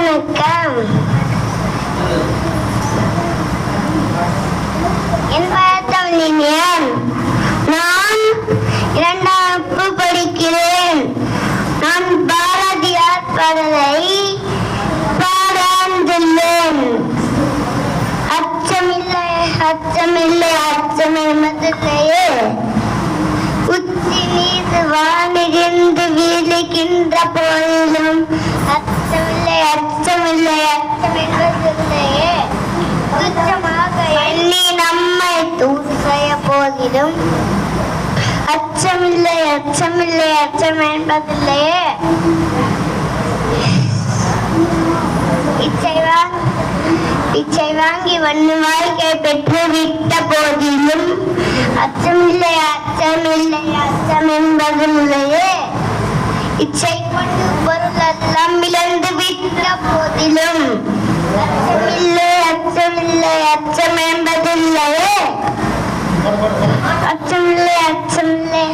வணக்கம். என் பெயர் தமிழினியன். நான் 2ஆம் வகுப்பு படிக்கிறேன். நான் பாரதியார் பாடலை பாடுகிறேன். அச்சமில்லை அச்சமில்லை அச்சம் என்பதில்லையே, உச்சி மீது வானிருந்து வீழுகின்ற போதிலும் அச்சமில்லை அச்சமில்லை அச்சம் என்பதில்லையே, துச்சமாக எண்ணி நம்மை தூது செய்ய போதிலும் அச்சமில்லை அச்சமில்லை அச்சம் என்பதில்லையே, இச்சை வாங்கி வண்ணு வாழ்க்கை பெற்று விட்ட போதிலும் அச்சமில்லை அச்சமில்லை அச்சம் என்பதில்லையே, இச்சை கொண்டு பொருள் எல்லாம் இழந்து விட்ட போதிலும் அச்சமில்லை அச்சமில்லை அச்சம் என்பதில்லையே, அச்சமில்லை அச்சமில்லை